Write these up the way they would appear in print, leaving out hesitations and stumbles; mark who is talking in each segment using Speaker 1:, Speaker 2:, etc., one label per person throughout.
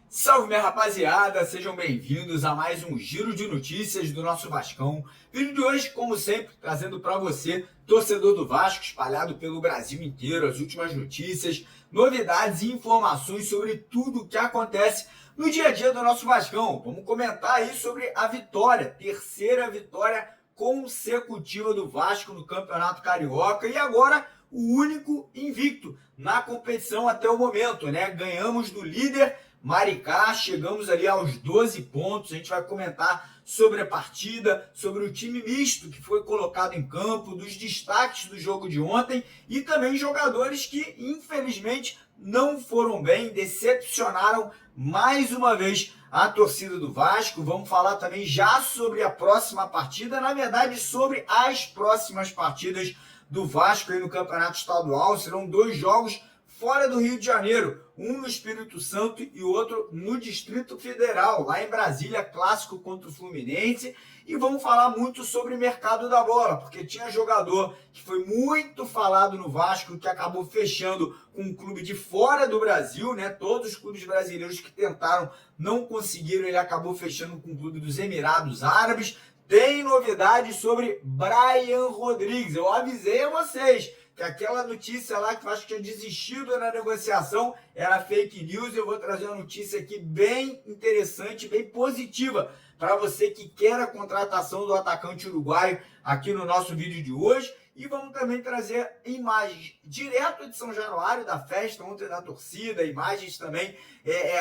Speaker 1: Salve, minha rapaziada, sejam bem-vindos a mais um giro de notícias do nosso Vascão. Vídeo de hoje, como sempre, trazendo para você, torcedor do Vasco, espalhado pelo Brasil inteiro, as últimas notícias, novidades e informações sobre tudo o que acontece no dia a dia do nosso Vascão. Vamos comentar aí sobre a vitória, terceira vitória consecutiva do Vasco no Campeonato Carioca e agora o único invicto na competição até o momento, né? Ganhamos do líder Maricá, chegamos ali aos 12 pontos, a gente vai comentar sobre a partida, sobre o time misto que foi colocado em campo, dos destaques do jogo de ontem e também jogadores que infelizmente não foram bem, decepcionaram mais uma vez a torcida do Vasco. Vamos falar também já sobre a próxima partida, na verdade sobre as próximas partidas do Vasco aí no Campeonato Estadual. Serão dois jogos fora do Rio de Janeiro, um no Espírito Santo e outro no Distrito Federal, lá em Brasília, clássico contra o Fluminense. E vamos falar muito sobre o mercado da bola, porque tinha jogador que foi muito falado no Vasco, que acabou fechando com um clube de fora do Brasil, né? Todos os clubes brasileiros que tentaram não conseguiram, ele acabou fechando com o clube dos Emirados Árabes. Tem novidade sobre Brian Rodrigues, eu avisei a vocês que aquela notícia lá que eu acho que tinha desistido na negociação era fake news. Eu vou trazer uma notícia aqui bem interessante, bem positiva para você que quer a contratação do atacante uruguaio aqui no nosso vídeo de hoje. E vamos também trazer imagens direto de São Januário, da festa ontem da torcida, imagens também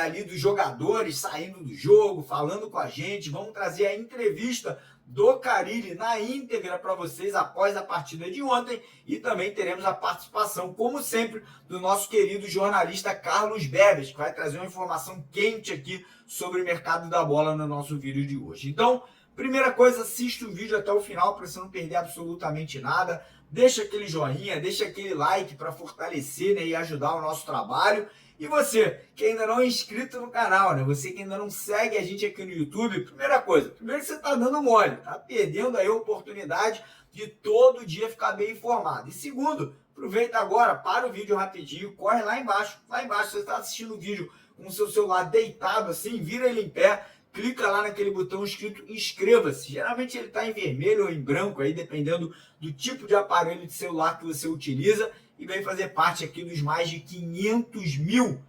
Speaker 1: ali dos jogadores saindo do jogo, falando com a gente. Vamos trazer a entrevista do Carille na íntegra para vocês após a partida de ontem e também teremos a participação, como sempre, do nosso querido jornalista Carlos Bebes, que vai trazer uma informação quente aqui sobre o mercado da bola no nosso vídeo de hoje. Então, primeira coisa, assista o vídeo até o final para você não perder absolutamente nada. Deixa aquele joinha, deixa aquele like para fortalecer, né, e ajudar o nosso trabalho. E você que ainda não é inscrito no canal, né? Você que ainda não segue a gente aqui no YouTube, primeira coisa, primeiro que você está dando mole, tá perdendo aí a oportunidade de todo dia ficar bem informado. E segundo, aproveita agora, para o vídeo rapidinho, corre lá embaixo, você está assistindo o vídeo com o seu celular deitado assim, vira ele em pé, clica lá naquele botão escrito inscreva-se. Geralmente ele está em vermelho ou em branco, aí dependendo do tipo de aparelho de celular que você utiliza, e vem fazer parte aqui dos mais de 500 mil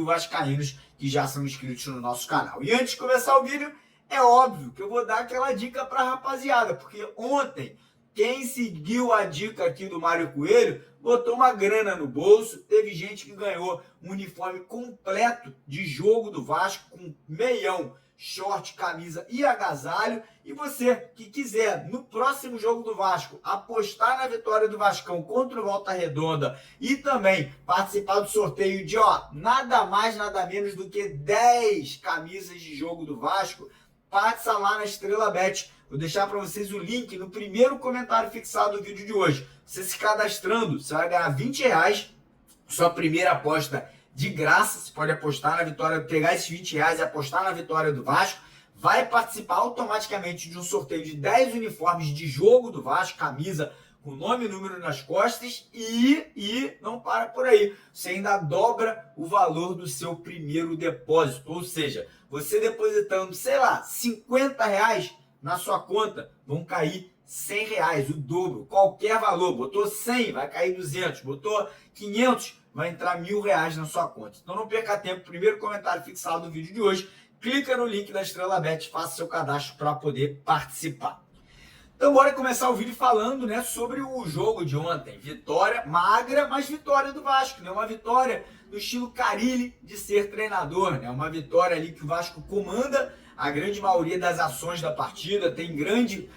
Speaker 1: vascaínos que já são inscritos no nosso canal. E antes de começar o vídeo, é óbvio que eu vou dar aquela dica para a rapaziada, porque ontem quem seguiu a dica aqui do Mário Coelho botou uma grana no bolso. Teve gente que ganhou um uniforme completo de jogo do Vasco com meião, short, camisa e agasalho. E você que quiser, no próximo jogo do Vasco, apostar na vitória do Vascão contra o Volta Redonda e também participar do sorteio de nada mais, nada menos do que 10 camisas de jogo do Vasco, passa lá na Estrela Bet. Vou deixar para vocês o link no primeiro comentário fixado do vídeo de hoje. Você se cadastrando, você vai ganhar R$20, sua primeira aposta de graça. Você pode apostar na vitória, pegar esses R$20 e apostar na vitória do Vasco. Vai participar automaticamente de um sorteio de 10 uniformes de jogo do Vasco, camisa com nome e número nas costas, e não para por aí. Você ainda dobra o valor do seu primeiro depósito. Ou seja, você depositando, sei lá, R$50 na sua conta, vão cair R$100, o dobro, qualquer valor. Botou 100, vai cair 200, botou 500, vai entrar R$1.000 na sua conta. Então não perca tempo, primeiro comentário fixado do vídeo de hoje, clica no link da Estrela Bet, faça seu cadastro para poder participar. Então bora começar o vídeo falando, né, sobre o jogo de ontem. Vitória magra, mas vitória do Vasco, né? Uma vitória no estilo Carille de ser treinador, né? Uma vitória ali que o Vasco comanda a grande maioria das ações da partida, tem grande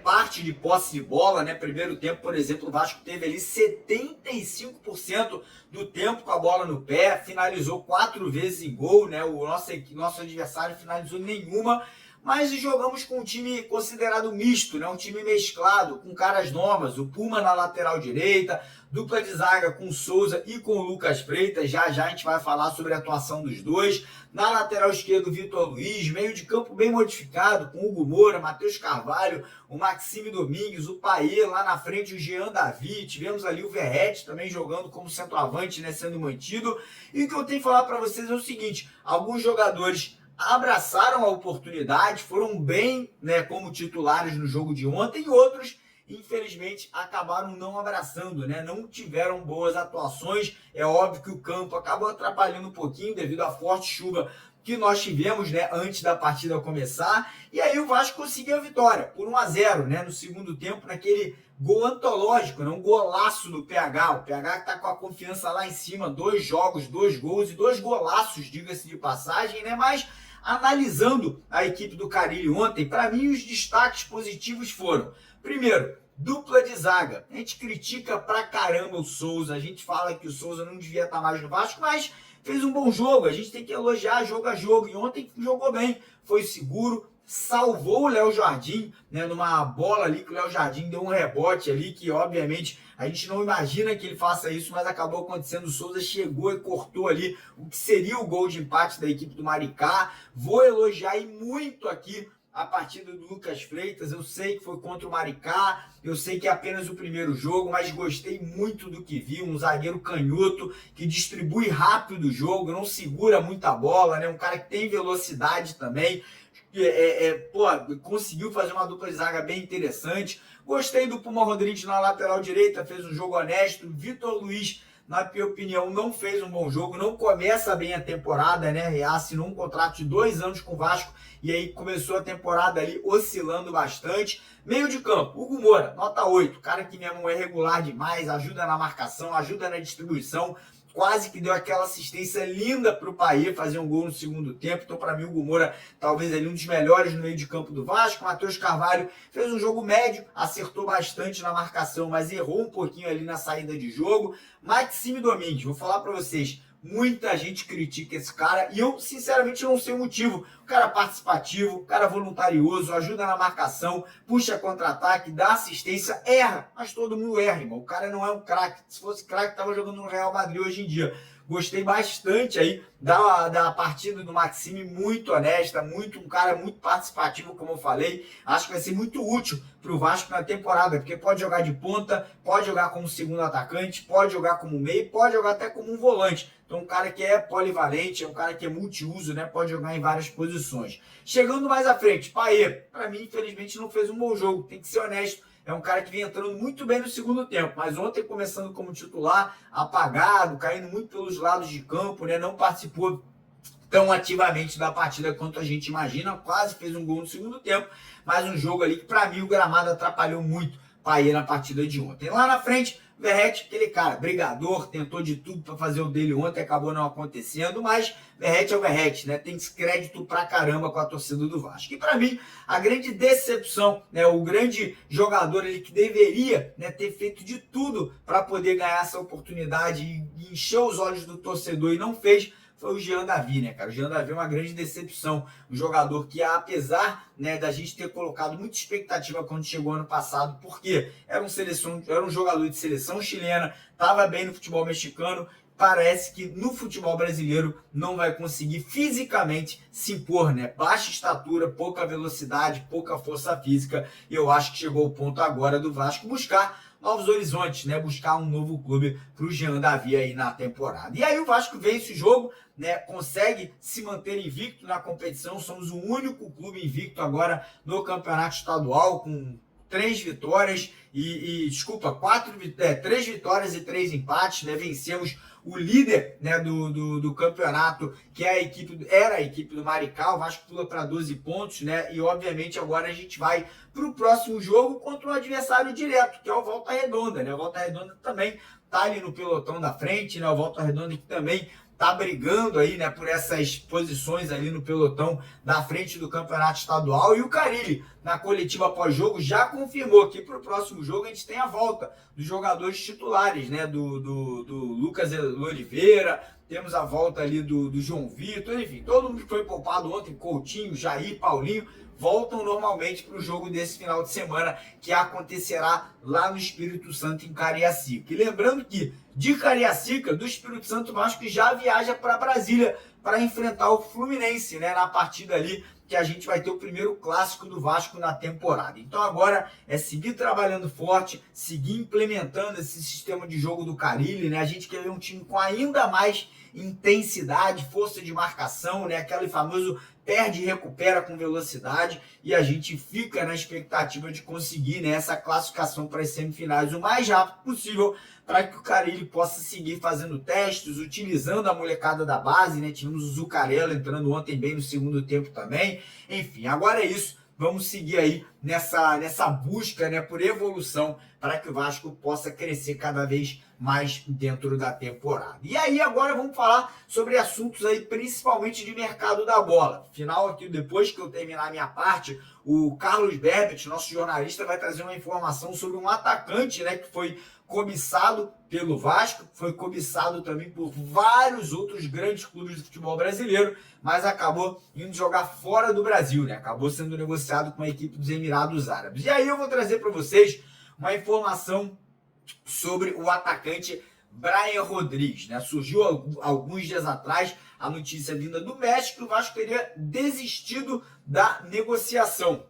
Speaker 1: parte de posse de bola, né? Primeiro tempo, por exemplo, o Vasco teve ali 75% do tempo com a bola no pé, finalizou 4 vezes em gol, né? O nosso adversário finalizou nenhuma, mas jogamos com um time considerado misto, né? Um time mesclado, com caras novas, o Puma na lateral direita, dupla de zaga com o Souza e com o Lucas Freitas, já a gente vai falar sobre a atuação dos dois. Na lateral esquerda, o Vitor Luiz, meio de campo bem modificado, com o Hugo Moura, Matheus Carvalho, o Maxime Domingues, o Payet, lá na frente o Jean Davi, tivemos ali o Verratti também jogando como centroavante, né, sendo mantido. E o que eu tenho que falar para vocês é o seguinte, alguns jogadores abraçaram a oportunidade, foram bem, né, como titulares no jogo de ontem, e outros infelizmente acabaram não abraçando, né? Não tiveram boas atuações. É óbvio que o campo acabou atrapalhando um pouquinho devido à forte chuva que nós tivemos, né, antes da partida começar. E aí o Vasco conseguiu a vitória por 1-0, né, no segundo tempo, naquele gol antológico, né, um golaço do PH. O PH que está com a confiança lá em cima, 2 jogos, 2 gols e 2 golaços, diga-se de passagem, né? Mas analisando a equipe do Carille ontem, para mim os destaques positivos foram: primeiro, dupla de zaga. A gente critica pra caramba o Souza, a gente fala que o Souza não devia estar mais no Vasco, mas fez um bom jogo, a gente tem que elogiar jogo a jogo, e ontem jogou bem, foi seguro, salvou o Léo Jardim, né, numa bola ali que o Léo Jardim deu um rebote ali, que obviamente a gente não imagina que ele faça isso, mas acabou acontecendo. O Souza chegou e cortou ali o que seria o gol de empate da equipe do Maricá. Vou elogiar e muito aqui a partida do Lucas Freitas. Eu sei que foi contra o Maricá, eu sei que é apenas o primeiro jogo, mas gostei muito do que vi. Um zagueiro canhoto que distribui rápido o jogo, não segura muita bola, né? Um cara que tem velocidade também. Conseguiu fazer uma dupla de zaga bem interessante. Gostei do Puma Rodrigues na lateral direita, fez um jogo honesto. Vitor Luiz, na minha opinião, não fez um bom jogo, não começa bem a temporada, né? Assinou um contrato de 2 anos com o Vasco e aí começou a temporada ali oscilando bastante. Meio de campo, Hugo Moura, nota 8, cara que mesmo é regular demais, ajuda na marcação, ajuda na distribuição, quase que deu aquela assistência linda para o Payet fazer um gol no segundo tempo. Então, para mim, o Hugo Moura talvez ali um dos melhores no meio de campo do Vasco. Matheus Carvalho fez um jogo médio, acertou bastante na marcação, mas errou um pouquinho ali na saída de jogo. Maxime Domingues, vou falar para vocês, muita gente critica esse cara e eu, sinceramente, não sei o motivo. O cara participativo, o cara voluntarioso, ajuda na marcação, puxa contra-ataque, dá assistência, erra, mas todo mundo erra, irmão. O cara não é um craque. Se fosse craque, tava jogando no Real Madrid hoje em dia. Gostei bastante aí da partida do Maxime, muito honesta, um cara muito participativo, como eu falei. Acho que vai ser muito útil para o Vasco na temporada, porque pode jogar de ponta, pode jogar como segundo atacante, pode jogar como meio, pode jogar até como um volante. Então, um cara que é polivalente, é um cara que é multiuso, né? Pode jogar em várias posições. Chegando mais à frente, Payet, para mim, infelizmente, não fez um bom jogo, tem que ser honesto. É um cara que vem entrando muito bem no segundo tempo, mas ontem começando como titular, apagado, caindo muito pelos lados de campo, né? Não participou tão ativamente da partida quanto a gente imagina, quase fez um gol no segundo tempo, mas um jogo ali que para mim o gramado atrapalhou muito Payet na partida de ontem. Lá na frente, Verratti, aquele cara, brigador, tentou de tudo para fazer o dele ontem, acabou não acontecendo, mas Verratti é o Verratti, né? Tem crédito pra caramba com a torcida do Vasco. E para mim, a grande decepção, né? O grande jogador ele que deveria, né, ter feito de tudo para poder ganhar essa oportunidade e encher os olhos do torcedor e não fez, foi o Jean Davi, né, cara? O Jean Davi é uma grande decepção. Um jogador que, apesar, né, da gente ter colocado muita expectativa quando chegou ano passado, porque era um jogador de seleção chilena, estava bem no futebol mexicano, parece que no futebol brasileiro não vai conseguir fisicamente se impor, né? Baixa estatura, pouca velocidade, pouca força física. E eu acho que chegou o ponto agora do Vasco buscar novos horizontes, né? Buscar um novo clube para o Jean Davi aí na temporada. E aí o Vasco vence o jogo, né? Consegue se manter invicto na competição. Somos o único clube invicto agora no campeonato estadual, com 3 vitórias três vitórias e 3 empates, né? Vencemos o líder, né, do campeonato, que era a equipe do Maricá. O Vasco pula para 12 pontos, né? E obviamente agora a gente vai para o próximo jogo contra um adversário direto, que é o Volta Redonda, né? O Volta Redonda também tá ali no pelotão da frente, né? O Volta Redonda que também tá brigando aí, né, por essas posições ali no pelotão da frente do campeonato estadual. E o Carille, na coletiva pós-jogo, já confirmou que para o próximo jogo a gente tem a volta dos jogadores titulares, né, do Lucas Oliveira, temos a volta ali do João Vitor, enfim, todo mundo que foi poupado ontem, Coutinho, Jair, Paulinho, voltam normalmente para o jogo desse final de semana, que acontecerá lá no Espírito Santo, em Cariacica. E lembrando que de Cariacica, do Espírito Santo, o Vasco já viaja para Brasília para enfrentar o Fluminense, né, na partida ali que a gente vai ter o primeiro clássico do Vasco na temporada. Então agora é seguir trabalhando forte, seguir implementando esse sistema de jogo do Carille, né? A gente quer ver um time com ainda mais intensidade, força de marcação, né? Aquele famoso perde e recupera com velocidade, e a gente fica na expectativa de conseguir, né, essa classificação para as semifinais o mais rápido possível, para que o Carille possa seguir fazendo testes, utilizando a molecada da base, né? Tivemos o Zuccarello entrando ontem bem no segundo tempo também. Enfim, agora é isso. Vamos seguir aí nessa busca, né, por evolução, para que o Vasco possa crescer cada vez mais dentro da temporada. E aí agora vamos falar sobre assuntos aí principalmente de mercado da bola. Final aqui, depois que eu terminar a minha parte, o Carlos Berbet, nosso jornalista, vai trazer uma informação sobre um atacante, né, que foi cobiçado pelo Vasco, foi cobiçado também por vários outros grandes clubes do futebol brasileiro, mas acabou indo jogar fora do Brasil, né? Acabou sendo negociado com a equipe dos Emirados Árabes. E aí eu vou trazer para vocês uma informação sobre o atacante Brian Rodrigues, né? Surgiu alguns dias atrás a notícia vinda do México que o Vasco teria desistido da negociação,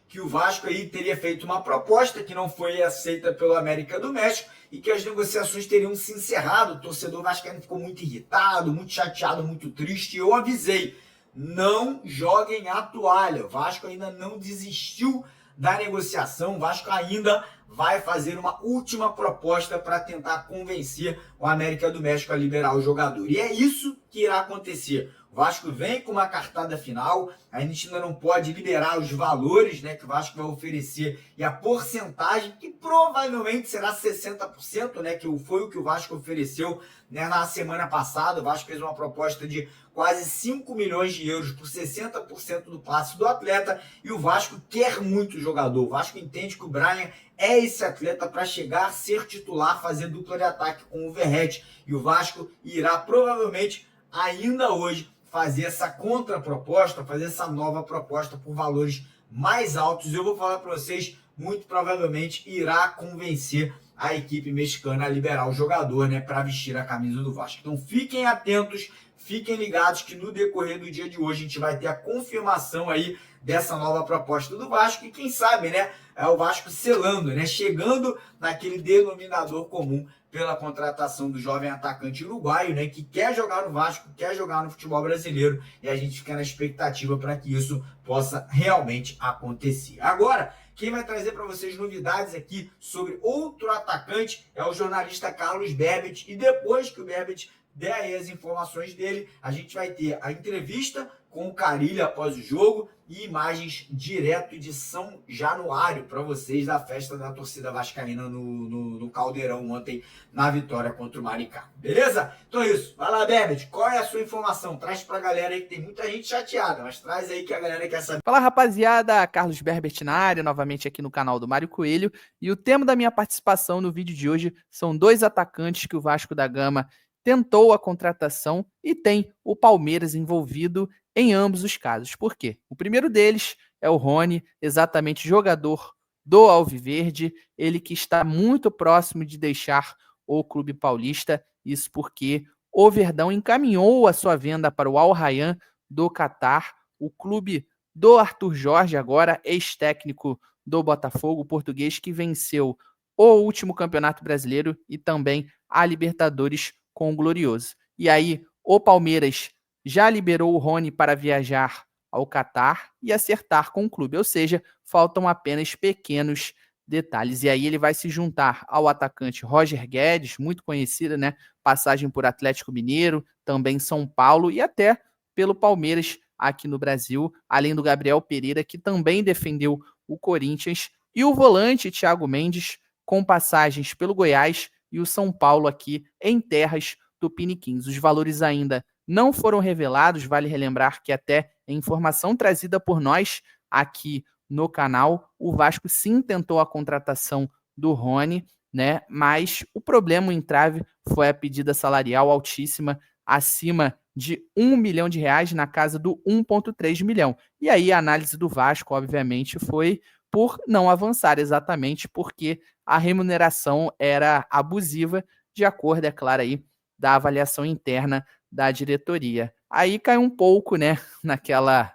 Speaker 1: que o Vasco aí teria feito uma proposta que não foi aceita pelo América do México e que as negociações teriam se encerrado. O torcedor vascaíno ficou muito irritado, muito chateado, muito triste. E eu avisei, não joguem a toalha. O Vasco ainda não desistiu da negociação. O Vasco ainda vai fazer uma última proposta para tentar convencer o América do México a liberar o jogador. E é isso que irá acontecer. O Vasco vem com uma cartada final, a gente ainda não pode liberar os valores, né, que o Vasco vai oferecer e a porcentagem, que provavelmente será 60%, né, que foi o que o Vasco ofereceu, né, na semana passada. O Vasco fez uma proposta de quase 5 milhões de euros por 60% do passe do atleta, e o Vasco quer muito o jogador. O Vasco entende que o Brian é esse atleta para chegar, ser titular, fazer dupla de ataque com o Verratti, e o Vasco irá provavelmente ainda hoje fazer essa contraproposta, fazer essa nova proposta por valores mais altos. Eu vou falar para vocês, muito provavelmente irá convencer a equipe mexicana a liberar o jogador, né, para vestir a camisa do Vasco. Então fiquem atentos, fiquem ligados que no decorrer do dia de hoje a gente vai ter a confirmação aí dessa nova proposta do Vasco e quem sabe, né, é o Vasco selando, né, chegando naquele denominador comum pela contratação do jovem atacante uruguaio, né, que quer jogar no Vasco, quer jogar no futebol brasileiro, e a gente fica na expectativa para que isso possa realmente acontecer. Agora, quem vai trazer para vocês novidades aqui sobre outro atacante é o jornalista Carlos Berbet, e depois que o Berbet der aí as informações dele, a gente vai ter a entrevista com o Carille após o jogo e imagens direto de São Januário para vocês da festa da torcida vascaína no Caldeirão ontem na vitória contra o Maricá. Beleza? Então é isso. Vai lá, Berbet, qual é a sua informação? Traz pra galera aí que tem muita gente chateada, mas traz aí que a galera quer saber.
Speaker 2: Fala, rapaziada, Carlos Berbet na área, novamente aqui no canal do Mário Coelho, e o tema da minha participação no vídeo de hoje são dois atacantes que o Vasco da Gama tentou a contratação e tem o Palmeiras envolvido em ambos os casos. Por quê? O primeiro deles é o Rony, exatamente jogador do Alviverde, ele que está muito próximo de deixar o clube paulista, isso porque o Verdão encaminhou a sua venda para o Al Rayyan do Catar, o clube do Arthur Jorge, agora ex-técnico do Botafogo, português que venceu o último Campeonato Brasileiro e também a Libertadores com o Glorioso. E aí, o Palmeiras já liberou o Rony para viajar ao Catar e acertar com o clube, ou seja, faltam apenas pequenos detalhes. E aí ele vai se juntar ao atacante Roger Guedes, muito conhecido, né? Passagem por Atlético Mineiro, também São Paulo e até pelo Palmeiras aqui no Brasil, além do Gabriel Pereira, que também defendeu o Corinthians, e o volante Thiago Mendes, com passagens pelo Goiás e o São Paulo aqui em terras tupiniquins. Os valores ainda não foram revelados, vale relembrar que até em informação trazida por nós aqui no canal, o Vasco sim tentou a contratação do Rony, né? Mas o problema, o entrave, foi a pedida salarial altíssima, acima de R$1 milhão, na casa do 1,3 milhão. E aí a análise do Vasco, obviamente, foi por não avançar, exatamente porque a remuneração era abusiva, de acordo, é claro, aí, da avaliação interna da diretoria. Aí cai um pouco, né, naquela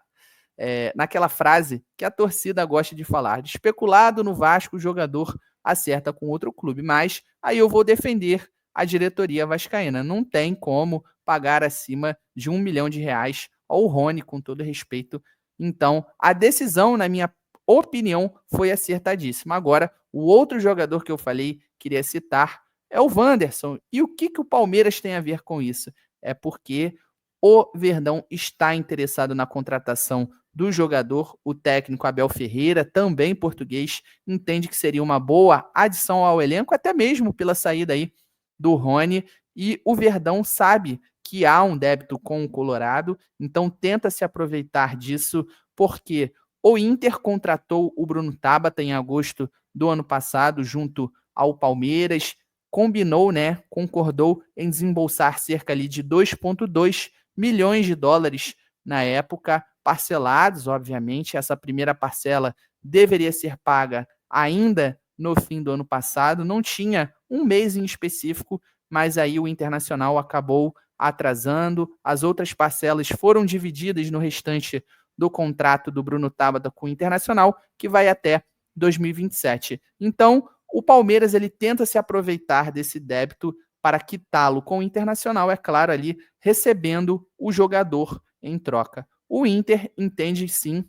Speaker 2: frase que a torcida gosta de falar, de especulado no Vasco, o jogador acerta com outro clube. Mas aí eu vou defender a diretoria vascaína. Não tem como pagar acima de R$1 milhão ao Rony, com todo respeito. Então, a decisão, na minha opinião, foi acertadíssima. Agora, o outro jogador que eu falei, queria citar, é o Wanderson. E o que o Palmeiras tem a ver com isso? É porque o Verdão está interessado na contratação do jogador. O técnico Abel Ferreira, também português, entende que seria uma boa adição ao elenco, até mesmo pela saída aí do Rony. E o Verdão sabe que há um débito com o Colorado, então tenta se aproveitar disso, porque o Inter contratou o Bruno Tabata em agosto do ano passado, junto ao Palmeiras, combinou, né, concordou em desembolsar cerca ali de $2,2 milhões na época, parcelados, obviamente. Essa primeira parcela deveria ser paga ainda no fim do ano passado, não tinha um mês em específico, mas aí o Internacional acabou atrasando, as outras parcelas foram divididas no restante do contrato do Bruno Tabata com o Internacional, que vai até 2027. Então, o Palmeiras ele tenta se aproveitar desse débito para quitá-lo com o Internacional, é claro, ali recebendo o jogador em troca. O Inter entende sim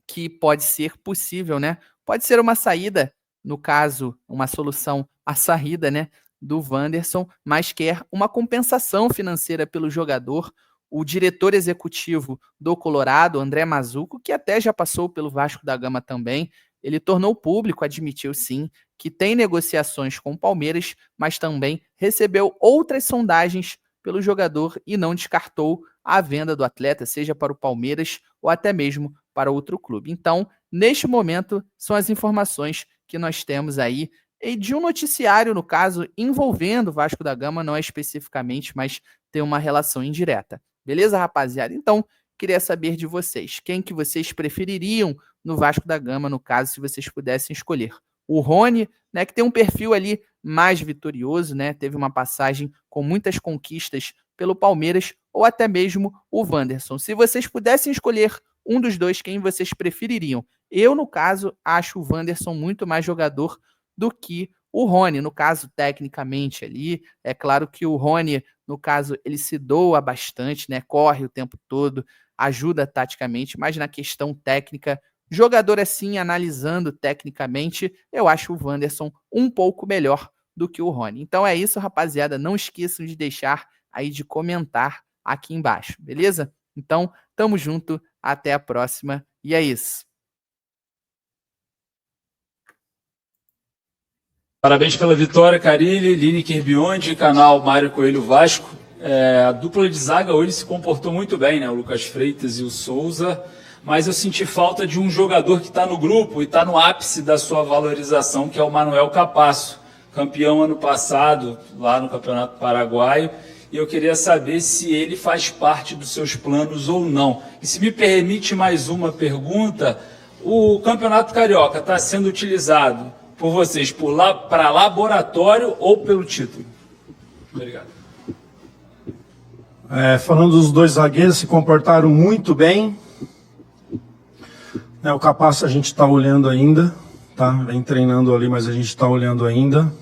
Speaker 2: que pode ser possível, né? Pode ser uma saída, no caso, uma solução à saída, né, do Wanderson, mas quer uma compensação financeira pelo jogador. O diretor executivo do Colorado, André Mazzucco, que até já passou pelo Vasco da Gama também, ele tornou público, admitiu sim, que tem negociações com o Palmeiras, mas também recebeu outras sondagens pelo jogador e não descartou a venda do atleta, seja para o Palmeiras ou até mesmo para outro clube. Então, neste momento, são as informações que nós temos aí, e de um noticiário, no caso, envolvendo o Vasco da Gama, não é especificamente, mas tem uma relação indireta. Beleza, rapaziada? Então, queria saber de vocês, quem que vocês prefeririam no Vasco da Gama, no caso, se vocês pudessem escolher. O Rony, né, que tem um perfil ali mais vitorioso, né, teve uma passagem com muitas conquistas pelo Palmeiras, ou até mesmo o Wanderson. Se vocês pudessem escolher um dos dois, quem vocês prefeririam? Eu, no caso, acho o Wanderson muito mais jogador do que o Rony, no caso, tecnicamente ali. É claro que o Rony, no caso, ele se doa bastante, né, corre o tempo todo, ajuda taticamente, mas na questão técnica, jogador assim, analisando tecnicamente, eu acho o Wanderson um pouco melhor do que o Rony. Então é isso, rapaziada. Não esqueçam de deixar aí de comentar aqui embaixo, beleza? Então, tamo junto, até a próxima, e é isso.
Speaker 3: Parabéns pela vitória, Carille, Lineker Biondi, canal Mário Coelho Vasco. A dupla de zaga hoje se comportou muito bem, né? O Lucas Freitas e o Souza, mas eu senti falta de um jogador que está no grupo e está no ápice da sua valorização, que é o Manuel Capasso, campeão ano passado lá no Campeonato Paraguaio, e eu queria saber se ele faz parte dos seus planos ou não. E se me permite mais uma pergunta, o Campeonato Carioca está sendo utilizado por vocês para laboratório ou pelo título? Obrigado.
Speaker 4: Falando dos dois zagueiros, se comportaram muito bem. O Capasso a gente está olhando ainda, tá? Vem treinando ali, mas a gente está olhando ainda.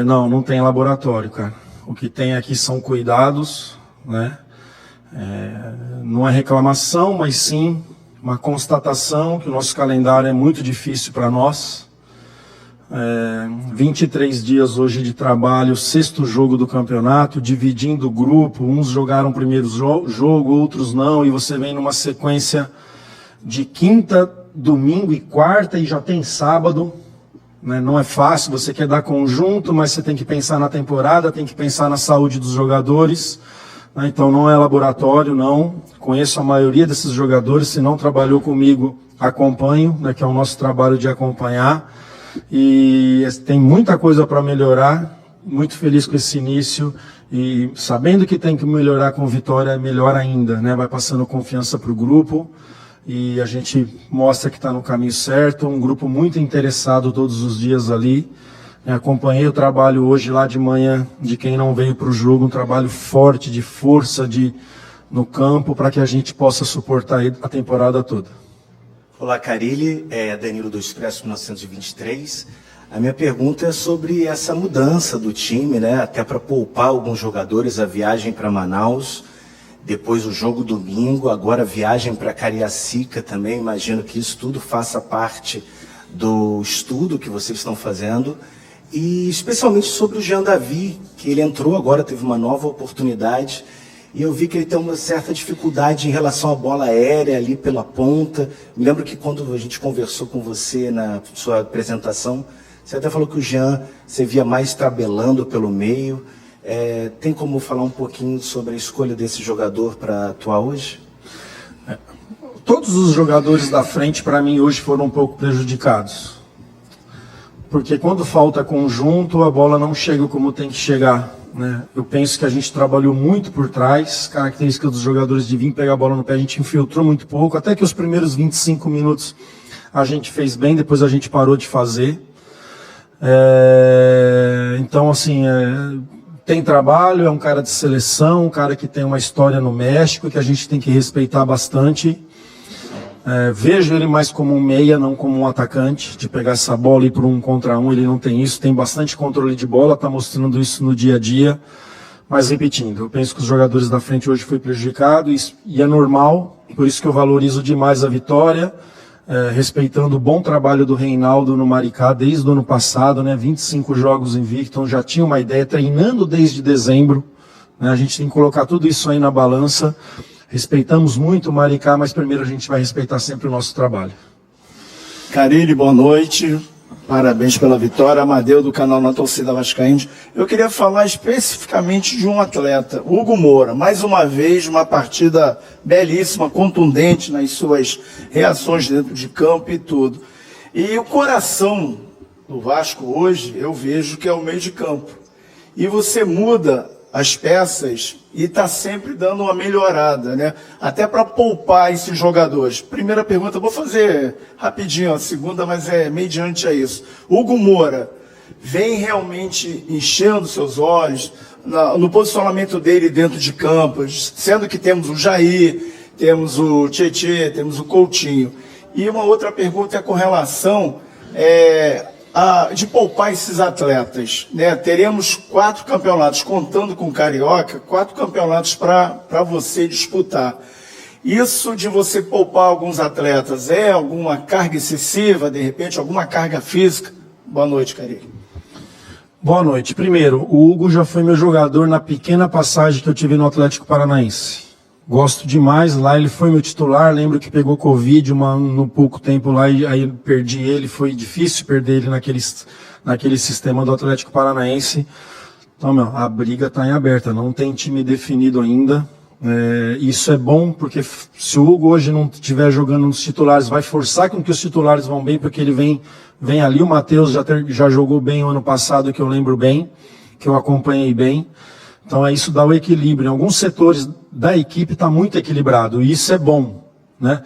Speaker 4: Não tem laboratório, cara. O que tem aqui são cuidados, né? Não é reclamação, mas sim uma constatação que o nosso calendário é muito difícil para nós. 23 dias hoje de trabalho, 6º jogo do campeonato, dividindo o grupo, uns jogaram o primeiro jogo, outros não, e você vem numa sequência de quinta, domingo e quarta, e já tem sábado, né? Não é fácil, você quer dar conjunto, mas você tem que pensar na temporada, tem que pensar na saúde dos jogadores. Então não é laboratório, não. Conheço a maioria desses jogadores, se não trabalhou comigo, acompanho, né, que é o nosso trabalho de acompanhar. E tem muita coisa para melhorar, muito feliz com esse início e sabendo que tem que melhorar com vitória, melhor ainda, né? Vai passando confiança para o grupo e a gente mostra que está no caminho certo, um grupo muito interessado todos os dias ali. Acompanhei o trabalho hoje lá de manhã de quem não veio para o jogo, um trabalho forte, de força no campo para que a gente possa suportar a temporada toda.
Speaker 5: Olá, Carilli, Danilo do Expresso 1923. A minha pergunta é sobre essa mudança do time, né? Até para poupar alguns jogadores, a viagem para Manaus, depois o jogo domingo, agora a viagem para Cariacica também. Imagino que isso tudo faça parte do estudo que vocês estão fazendo. E especialmente sobre o Jean Davi, que ele entrou agora, teve uma nova oportunidade, e eu vi que ele tem uma certa dificuldade em relação à bola aérea ali pela ponta. Me lembro que quando a gente conversou com você na sua apresentação, você até falou que o Jean você via mais tabelando pelo meio. Tem como falar um pouquinho sobre a escolha desse jogador para atuar hoje?
Speaker 4: Todos os jogadores da frente, para mim, hoje foram um pouco prejudicados. Porque quando falta conjunto, a bola não chega como tem que chegar, né? Eu penso que a gente trabalhou muito por trás, característica dos jogadores de vir pegar a bola no pé, a gente infiltrou muito pouco, até que os primeiros 25 minutos a gente fez bem, depois a gente parou de fazer. Então, assim, tem trabalho, é um cara de seleção, um cara que tem uma história no México, que a gente tem que respeitar bastante. Vejo ele mais como um meia, não como um atacante, de pegar essa bola e ir para um contra um, ele não tem isso, tem bastante controle de bola, está mostrando isso no dia a dia, mas repetindo, eu penso que os jogadores da frente hoje foi prejudicado e é normal, por isso que eu valorizo demais a vitória, respeitando o bom trabalho do Reinaldo no Maricá desde o ano passado, né, 25 jogos invicto, então já tinha uma ideia, treinando desde dezembro, né, a gente tem que colocar tudo isso aí na balança. Respeitamos muito o Maricá, mas primeiro a gente vai respeitar sempre o nosso trabalho.
Speaker 6: Carilli, boa noite. Parabéns pela vitória. Amadeu, do canal Na Torcida Vascaínos. Eu queria falar especificamente de um atleta, Hugo Moura. Mais uma vez, uma partida belíssima, contundente nas suas reações dentro de campo e tudo. E o coração do Vasco hoje, eu vejo que é o meio de campo. E você muda as peças e está sempre dando uma melhorada, né? Até para poupar esses jogadores. Primeira pergunta, vou fazer rapidinho, a segunda, mas é mediante a isso. Hugo Moura vem realmente enchendo seus olhos no posicionamento dele dentro de campo, sendo que temos o Jair, temos o Tietê, temos o Coutinho. E uma outra pergunta é com relação de poupar esses atletas, né? Teremos 4 campeonatos, contando com o Carioca, 4 campeonatos para você disputar. Isso de você poupar alguns atletas, alguma carga excessiva, de repente, alguma carga física? Boa noite, Carilli.
Speaker 4: Boa noite. Primeiro, o Hugo já foi meu jogador na pequena passagem que eu tive no Atlético Paranaense. Gosto demais, lá ele foi meu titular, lembro que pegou Covid no pouco tempo lá e aí perdi ele, foi difícil perder ele naquele sistema do Atlético Paranaense. Então, a briga está em aberta, não tem time definido ainda. Isso é bom, porque se o Hugo hoje não estiver jogando nos titulares, vai forçar com que os titulares vão bem, porque ele vem ali, o Matheus já jogou bem o ano passado, que eu lembro bem, que eu acompanhei bem. Então isso dá o equilíbrio. Em alguns setores da equipe está muito equilibrado, e isso é bom, né?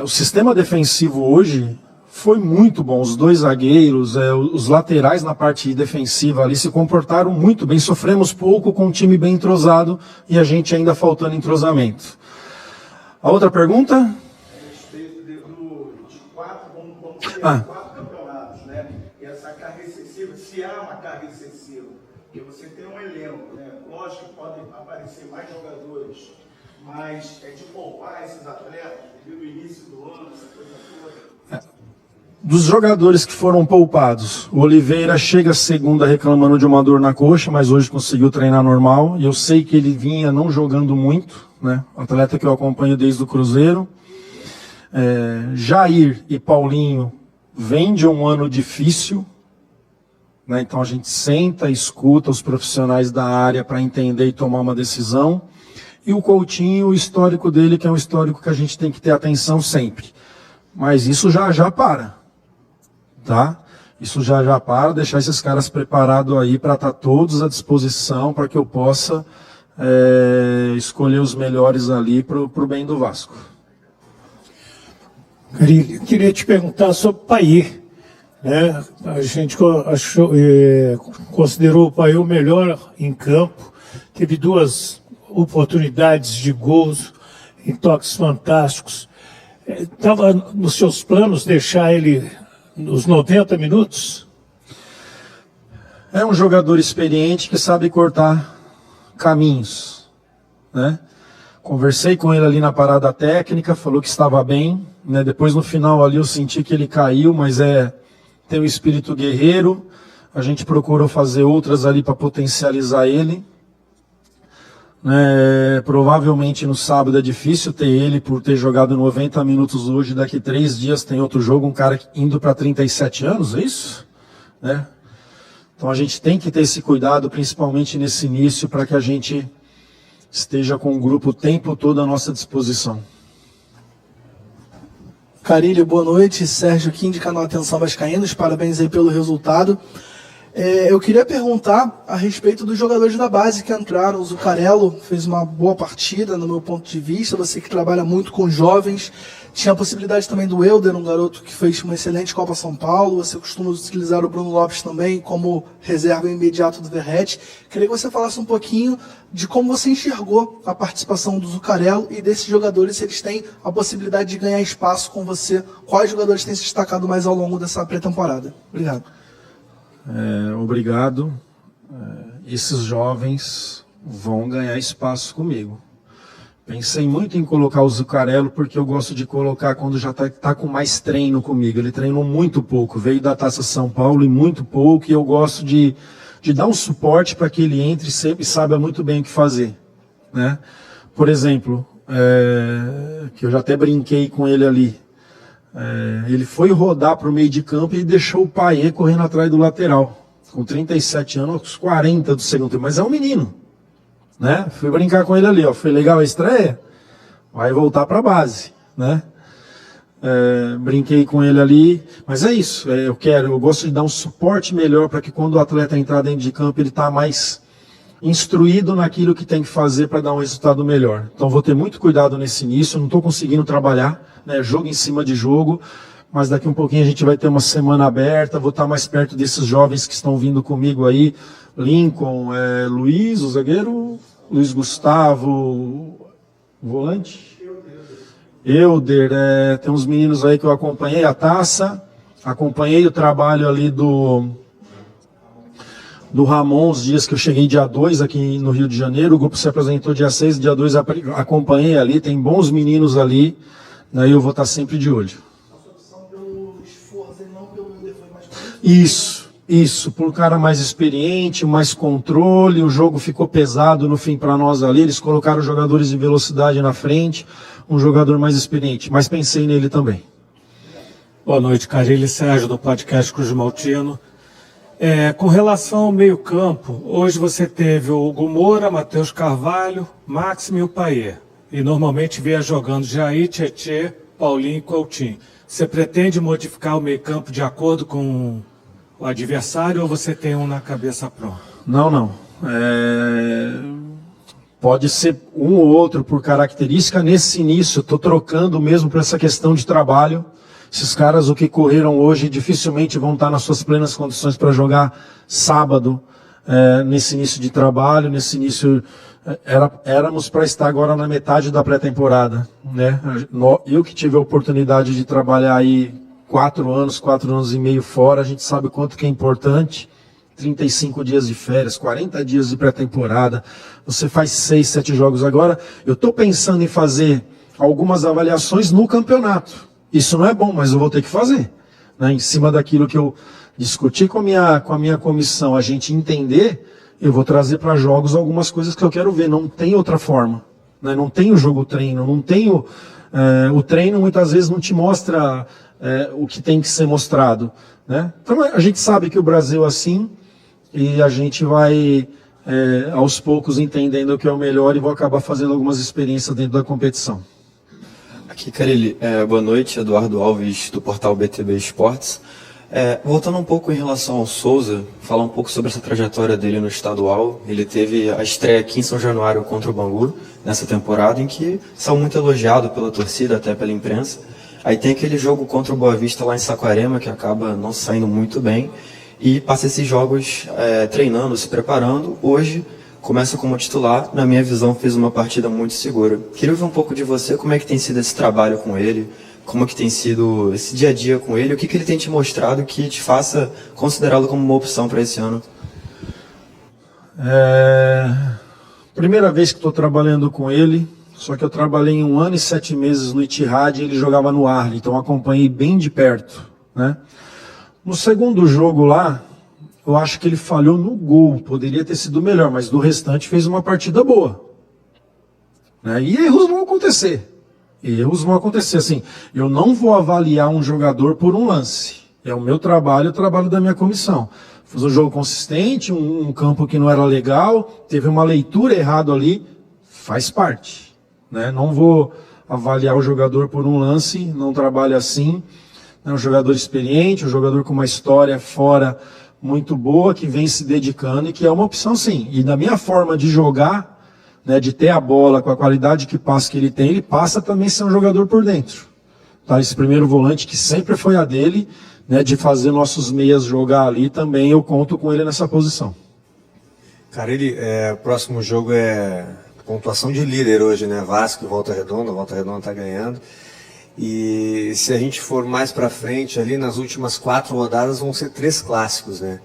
Speaker 4: O sistema defensivo hoje foi muito bom. Os 2 zagueiros, os laterais na parte defensiva ali se comportaram muito bem. Sofremos pouco com um time bem entrosado e a gente ainda faltando entrosamento. A outra pergunta?
Speaker 6: A respeito de 4 campeonatos, né? E essa carga excessiva, se há uma carga excessiva, porque você tem um elenco, né? Lógico que podem aparecer mais jogadores, mas de poupar esses atletas devido ao início do ano, essa coisa toda.
Speaker 4: Dos jogadores que foram poupados, o Oliveira chega segunda reclamando de uma dor na coxa, mas hoje conseguiu treinar normal, e eu sei que ele vinha não jogando muito, né? Atleta que eu acompanho desde o Cruzeiro. Jair e Paulinho vêm de um ano difícil, né? Então a gente senta, escuta os profissionais da área para entender e tomar uma decisão. E o Coutinho, o histórico dele, que é um histórico que a gente tem que ter atenção sempre. Mas isso já para, tá? Isso já para, deixar esses caras preparados aí para estar todos à disposição, para que eu possa escolher os melhores ali para o bem do Vasco.
Speaker 7: Carilli, queria te perguntar sobre o Payet, né? A gente considerou o Payet o melhor em campo, teve 2 oportunidades de gols em toques fantásticos. Estava nos seus planos deixar ele nos 90 minutos?
Speaker 4: É um jogador experiente que sabe cortar caminhos, né? Conversei com ele ali na parada técnica, falou que estava bem, né? Depois no final ali eu senti que ele caiu, mas tem um espírito guerreiro. A gente procurou fazer outras ali para potencializar ele. Provavelmente no sábado é difícil ter ele por ter jogado 90 minutos hoje. Daqui 3 dias tem outro jogo, um cara indo para 37 anos, é isso? Né? Então a gente tem que ter esse cuidado, principalmente nesse início, para que a gente esteja com o grupo o tempo todo à nossa disposição.
Speaker 8: Carilli, boa noite. Sérgio Kim, de canal Atenção Vascaínos. Parabéns aí pelo resultado. Eu queria perguntar a respeito dos jogadores da base que entraram. O Zuccarello fez uma boa partida, no meu ponto de vista. Você que trabalha muito com jovens. Tinha a possibilidade também do Elder, um garoto que fez uma excelente Copa São Paulo. Você costuma utilizar o Bruno Lopes também como reserva imediato do Verratti. Queria que você falasse um pouquinho de como você enxergou a participação do Zuccarello e desses jogadores, se eles têm a possibilidade de ganhar espaço com você. Quais jogadores têm se destacado mais ao longo dessa pré-temporada? Obrigado.
Speaker 4: Obrigado. Esses jovens vão ganhar espaço comigo. Pensei muito em colocar o Zuccarello porque eu gosto de colocar quando já está com mais treino comigo. Ele treinou muito pouco, veio da Taça São Paulo e muito pouco, e eu gosto de dar um suporte para que ele entre sempre e saiba muito bem o que fazer, né? Por exemplo, que eu já até brinquei com ele ali. Ele foi rodar para o meio de campo e deixou o Payet correndo atrás do lateral. Com 37 anos, aos 40 do segundo tempo. Mas é um menino, né? Fui brincar com ele ali, ó. Foi legal a estreia? Vai voltar para a base, né? Brinquei com ele ali. Mas é isso. Eu gosto de dar um suporte melhor para que quando o atleta entrar dentro de campo, ele está mais instruído naquilo que tem que fazer para dar um resultado melhor. Então vou ter muito cuidado nesse início. Não estou conseguindo trabalhar, né, jogo em cima de jogo, mas daqui um pouquinho a gente vai ter uma semana aberta. Vou estar mais perto desses jovens que estão vindo comigo aí. Lincoln, Luiz, o zagueiro, Luiz Gustavo, volante, Elder, tem uns meninos aí que eu acompanhei a taça, acompanhei o trabalho ali do Ramon, os dias que eu cheguei dia 2 aqui no Rio de Janeiro. O grupo se apresentou dia 6, dia 2 acompanhei ali, tem bons meninos ali, daí eu vou estar sempre de olho.
Speaker 8: A sua opção pelo esforço e não pelo Elder foi mais fácil?
Speaker 4: Isso, por um cara mais experiente, mais controle. O jogo ficou pesado no fim para nós ali, eles colocaram jogadores de velocidade na frente, um jogador mais experiente, mas pensei nele também.
Speaker 7: Boa noite, Carilli, Sérgio, do podcast Cruz Maltino. Com relação ao meio-campo, hoje você teve o Hugo Moura, Matheus Carvalho, Máximo e o Payet. E normalmente via jogando Jair, Tietê, Paulinho e Coutinho. Você pretende modificar o meio-campo de acordo com o adversário ou você tem um na cabeça pronta?
Speaker 4: Não. Pode ser um ou outro por característica. Nesse início, estou trocando mesmo por essa questão de trabalho. Esses caras, o que correram hoje, dificilmente vão estar nas suas plenas condições para jogar sábado, nesse início de trabalho, nesse início... Éramos para estar agora na metade da pré-temporada, né? Eu que tive a oportunidade de trabalhar aí 4 anos e meio fora, a gente sabe o quanto que é importante. 35 dias de férias, 40 dias de pré-temporada, você faz 6, 7 jogos agora. Eu estou pensando em fazer algumas avaliações no campeonato. Isso não é bom, mas eu vou ter que fazer, né? Em cima daquilo que eu discuti com a minha comissão, a gente entender, eu vou trazer para jogos algumas coisas que eu quero ver. Não tem outra forma, né? Não tem o jogo treino, não tem o treino muitas vezes não te mostra o que tem que ser mostrado, né? Então a gente sabe que o Brasil é assim e a gente vai aos poucos entendendo o que é o melhor e vou acabar fazendo algumas experiências dentro da competição.
Speaker 9: Aqui, Carilli, boa noite, Eduardo Alves, do portal BTB Esportes. Voltando um pouco em relação ao Souza, falar um pouco sobre essa trajetória dele no estadual. Ele teve a estreia aqui em São Januário contra o Bangu, nessa temporada, em que saiu muito elogiado pela torcida, até pela imprensa. Aí tem aquele jogo contra o Boa Vista lá em Saquarema, que acaba não saindo muito bem, e passa esses jogos treinando, se preparando. Hoje começa como titular, na minha visão fez uma partida muito segura. Queria ouvir um pouco de você, como é que tem sido esse trabalho com ele, como que tem sido esse dia a dia com ele, o que ele tem te mostrado que te faça considerá-lo como uma opção para esse ano?
Speaker 4: Primeira vez que estou trabalhando com ele, só que eu trabalhei em 1 ano e 7 meses no Ittihad e ele jogava no Arli, então acompanhei bem de perto, né? No segundo jogo lá, eu acho que ele falhou no gol, poderia ter sido melhor, mas do restante fez uma partida boa, né? E erros vão acontecer. Erros vão acontecer, assim, eu não vou avaliar um jogador por um lance, é o meu trabalho, o trabalho da minha comissão. Fiz um jogo consistente, um campo que não era legal, teve uma leitura errada ali, faz parte, né? Não vou avaliar o jogador por um lance, não trabalho assim, é um jogador experiente, um jogador com uma história fora muito boa, que vem se dedicando e que é uma opção sim, e na minha forma de jogar, né, de ter a bola com a qualidade que passa que ele tem, ele passa também a ser um jogador por dentro. Tá? Esse primeiro volante que sempre foi a dele, né, de fazer nossos meias jogar ali, também eu conto com ele nessa posição.
Speaker 10: Cara, o próximo jogo é pontuação de líder hoje, né? Vasco e Volta Redonda tá ganhando. E se a gente for mais pra frente, ali nas últimas 4 rodadas vão ser 3 clássicos, né?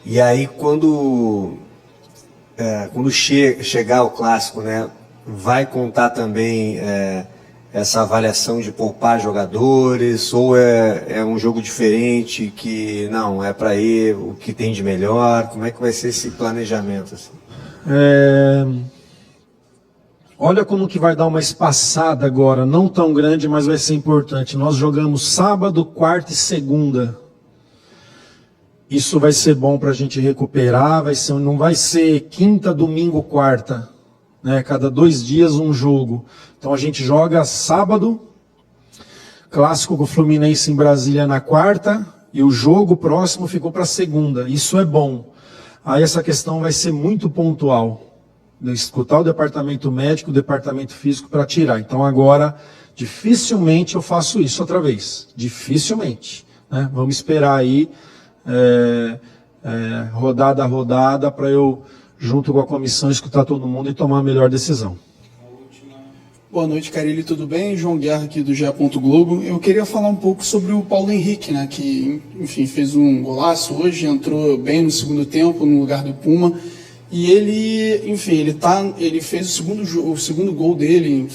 Speaker 10: E aí quando chegar o clássico, né, vai contar também essa avaliação de poupar jogadores, ou é um jogo diferente que não, é para ir o que tem de melhor? Como é que vai ser esse planejamento? Assim?
Speaker 4: Olha como que vai dar uma espaçada agora, não tão grande, mas vai ser importante. Nós jogamos sábado, quarta e segunda. Isso vai ser bom para a gente recuperar, não vai ser quinta, domingo, quarta, né? Cada 2 dias um jogo. Então a gente joga sábado, clássico com o Fluminense em Brasília na quarta, e o jogo próximo ficou para segunda. Isso é bom. Aí essa questão vai ser muito pontual. Escutar o departamento médico, o departamento físico para tirar. Então agora, dificilmente eu faço isso outra vez. Dificilmente, né? Vamos esperar aí rodada a rodada para eu, junto com a comissão, escutar todo mundo e tomar a melhor decisão.
Speaker 11: Boa noite, Carilli, tudo bem? João Guerra aqui do GE. Globo. Eu queria falar um pouco sobre o Paulo Henrique, né, que, enfim, fez um golaço hoje, entrou bem no segundo tempo, no lugar do Puma, e ele, enfim, ele fez o segundo gol dele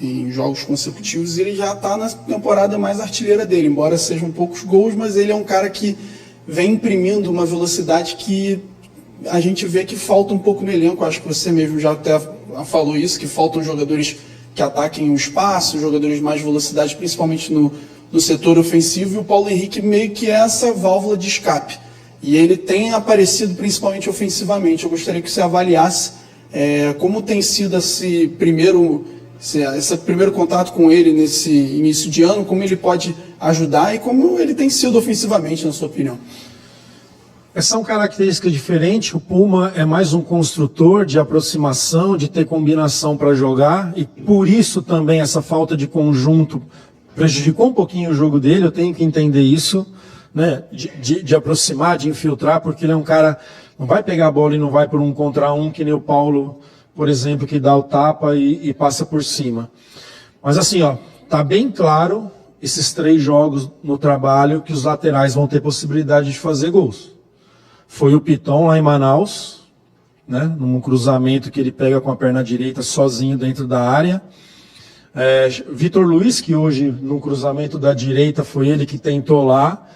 Speaker 11: em jogos consecutivos, e ele já está na temporada mais artilheira dele, embora sejam poucos gols, mas ele é um cara que vem imprimindo uma velocidade que a gente vê que falta um pouco no elenco. Acho que você mesmo já até falou isso, que faltam jogadores que ataquem o espaço, jogadores de mais velocidade, principalmente no setor ofensivo, e o Paulo Henrique meio que é essa válvula de escape. E ele tem aparecido principalmente ofensivamente. Eu gostaria que você avaliasse como tem sido esse primeiro contato com ele nesse início de ano, como ele pode ajudar e como ele tem sido ofensivamente, na sua opinião.
Speaker 4: São características diferentes. O Puma é mais um construtor de aproximação, de ter combinação para jogar, e por isso também essa falta de conjunto prejudicou um pouquinho o jogo dele. Eu tenho que entender isso, né? De aproximar, de infiltrar, porque ele é um cara, não vai pegar a bola e não vai por 1 contra 1, que nem o Paulo, por exemplo, que dá o tapa e passa por cima. Mas assim, ó, tá bem claro esses 3 jogos no trabalho que os laterais vão ter possibilidade de fazer gols. Foi o Piton lá em Manaus, né, num cruzamento que ele pega com a perna direita sozinho dentro da área. Vitor Luiz, que hoje no cruzamento da direita foi ele que tentou lá,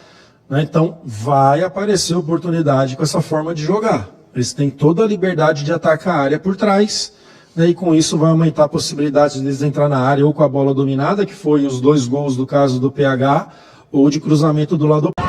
Speaker 4: né, então vai aparecer oportunidade com essa forma de jogar. Eles têm toda a liberdade de atacar a área por trás, né, e com isso vai aumentar a possibilidade deles entrar na área ou com a bola dominada, que foi os 2 gols do caso do PH, ou de cruzamento do lado oposto.